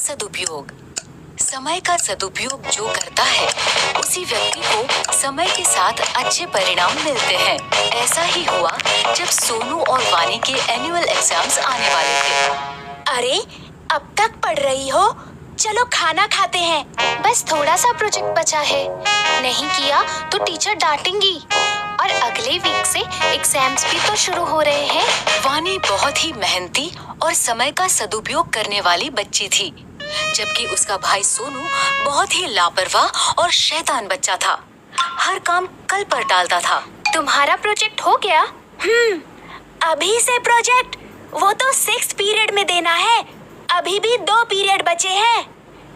सदुपयोग। समय का सदुपयोग जो करता है उसी व्यक्ति को समय के साथ अच्छे परिणाम मिलते हैं। ऐसा ही हुआ जब सोनू और वानी के एनुअल एग्जाम्स आने वाले थे। अरे, अब तक पढ़ रही हो? चलो खाना खाते हैं। बस थोड़ा सा प्रोजेक्ट बचा है, नहीं किया तो टीचर डांटेंगी। और अगले वीक से एग्जाम्स भी तो शुरू हो रहे हैं। वानी बहुत ही मेहनती और समय का सदुपयोग करने वाली बच्ची थी, जबकि उसका भाई सोनू बहुत ही लापरवाह और शैतान बच्चा था। हर काम कल पर टालता था। तुम्हारा प्रोजेक्ट हो गया? अभी से प्रोजेक्ट? वो तो 6th पीरियड में देना है। अभी भी 2 पीरियड बचे हैं।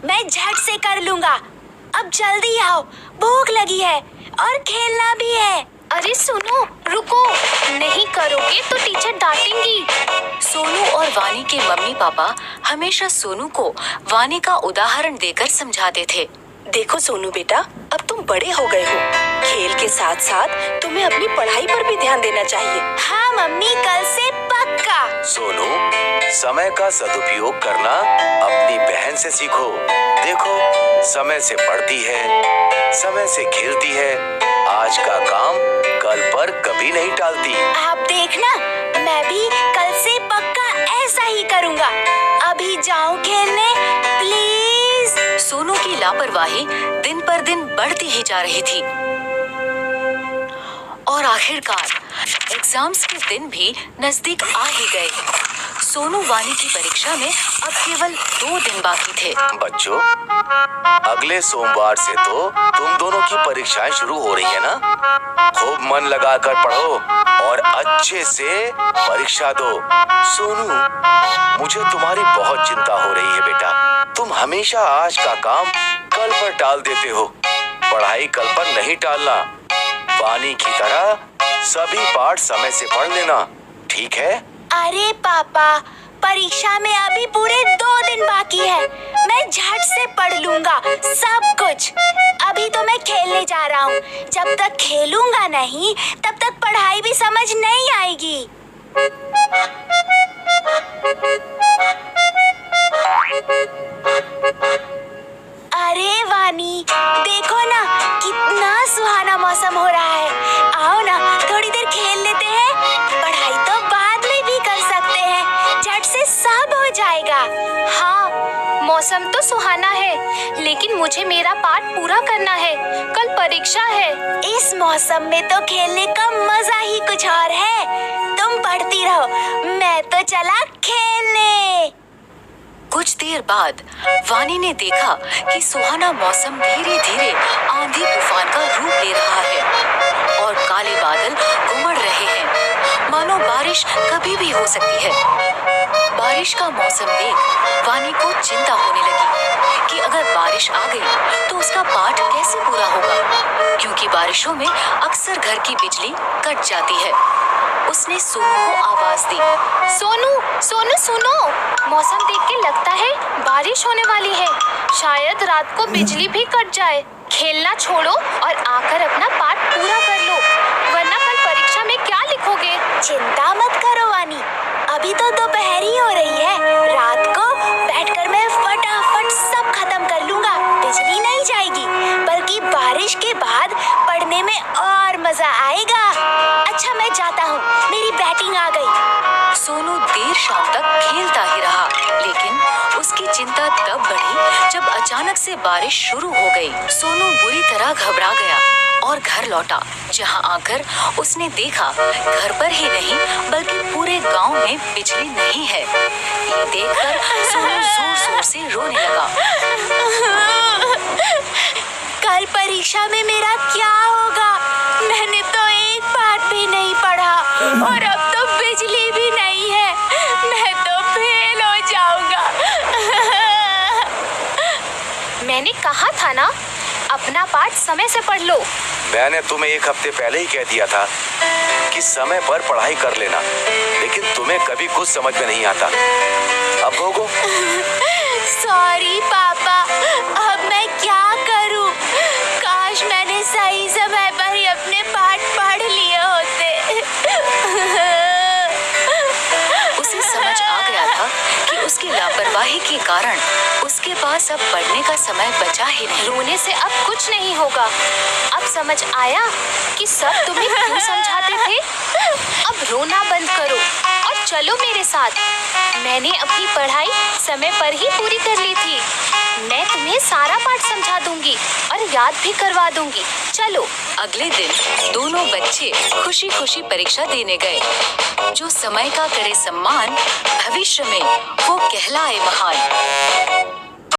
मैं झट से कर लूँगा। अब जल्दी आओ, भूख लगी है और खेलना भी है। अरे सुनो, रुको, नहीं करोगे तो टीचर डांटेंगी। सोनू और वानी के मम्मी पापा हमेशा सोनू को वानी का उदाहरण देकर समझाते थे। देखो सोनू बेटा, अब तुम बड़े हो गए हो। खेल के साथ साथ तुम्हें अपनी पढ़ाई पर भी ध्यान देना चाहिए। हाँ मम्मी, कल से पक्का। सोनू, समय का सदुपयोग करना अपनी बहन से सीखो। देखो, समय से पढ़ती है, समय से खेलती है, आज का काम कल पर कभी नहीं टालती। आप देखना, मैं भी कल से पक्का ऐसा ही करूँगा। अभी जाऊँ खेलने प्लीज। सोनू की लापरवाही दिन पर दिन बढ़ती ही जा रही थी और आखिरकार एग्जाम्स के दिन भी नजदीक आ ही गए। सोनू वानी की परीक्षा में अब केवल 2 दिन बाकी थे। बच्चों, अगले सोमवार से तो तुम दोनों की परीक्षाएं शुरू हो रही है ना? खूब मन लगाकर पढ़ो और अच्छे से परीक्षा दो। सोनू, मुझे तुम्हारी बहुत चिंता हो रही है बेटा। तुम हमेशा आज का काम कल पर टाल देते हो। पढ़ाई कल पर नहीं टालना। वानी की तरह सभी पाठ समय से पढ़ लेना, ठीक है? अरे पापा, परीक्षा में अभी पूरे 2 दिन बाकी है। मैं झट से पढ़ लूँगा सब कुछ। अभी तो मैं खेलने जा रहा हूँ। जब तक खेलूँगा नहीं, तब तक पढ़ाई भी समझ नहीं आएगी। अरे वानी, देखो ना, कितना सुहाना मौसम हो रहा है। आओ ना, थोड़ी देर खेल लेते हैं। पढ़ाई तो बाद में भी कर सकते हैं, झट से सब हो जाएगा। हाँ, मौसम तो सुहाना है, लेकिन मुझे मेरा पाठ पूरा करना है। कल परीक्षा है। इस मौसम में तो खेलने का मजा ही कुछ और है। तुम पढ़ती रहो, मैं तो चला खेलने। कुछ देर बाद वानी ने देखा कि सुहाना मौसम धीरे धीरे आंधी तूफान का रूप ले रहा है और काले बादल उमड़ रहे हैं, मानो बारिश कभी भी हो सकती है। बारिश का मौसम देख वानी को चिंता होने लगी कि अगर बारिश आ गई तो उसका पाठ कैसे पूरा होगा, क्योंकि बारिशों में अक्सर घर की बिजली कट जाती है। उसने सोनू को आवाज दी। सोनू, सोनू सुनो, मौसम देख के लगता है बारिश होने वाली है। शायद रात को बिजली भी कट जाए। खेलना छोड़ो और आकर अपना पाठ पूरा कर लो, वरना कल परीक्षा में क्या लिखोगे? चिंता मत करो वानी, अभी तो दोपहर ही हो रही है। रात को बैठकर मैं फटाफट सब खत्म कर लूँगा। बिजली नहीं जाएगी, बल्कि बारिश के बाद पढ़ने में और मजा आएगा। अच्छा, मैं जाता हूँ, मेरी बैटिंग आ गई। सोनू देर शाम तक खेलता ही रहा, लेकिन उसकी चिंता तब बढ़ी जब अचानक से बारिश शुरू हो गई। सोनू बुरी तरह घबरा गया और घर लौटा, जहां आकर उसने देखा घर पर ही नहीं बल्कि पूरे गांव में बिजली नहीं है। ये देखकर सोनू जोर जोर से रोने लगा। कल परीक्षा में मेरा क्या होगा? मैंने तो एक पाठ भी नहीं पढ़ा और अब तो बिजली भी नहीं है। मैं तो फेल हो जाऊंगा। मैंने कहा था ना, अपना पाठ समय से पढ़ लो। मैंने तुम्हें 1 हफ्ते पहले ही कह दिया था कि समय पर पढ़ाई कर लेना, लेकिन तुम्हें कभी कुछ समझ में नहीं आता। अब भोगो। सॉरी पापा, अब मैं क्या करूं? काश मैंने सही समय पर ही अपने पाठ पढ़ लिए होते। उसे समझ आ गया था कि उसकी लापरवाही के कारण उसके पास अब पढ़ने का समय बचा ही नहीं। रोने से अब कुछ नहीं होगा। अब समझ आया कि सब तुम्हें क्यों समझाते थे। अब रोना बंद करो और चलो मेरे साथ। मैंने अपनी पढ़ाई समय पर ही पूरी कर ली थी। मैं तुम्हें सारा पाठ समझा दूंगी और याद भी करवा दूंगी। चलो। अगले दिन दोनों बच्चे खुशी खुशी परीक्षा देने गए। जो समय का करे सम्मान, भविष्य में वो कहलाए महान।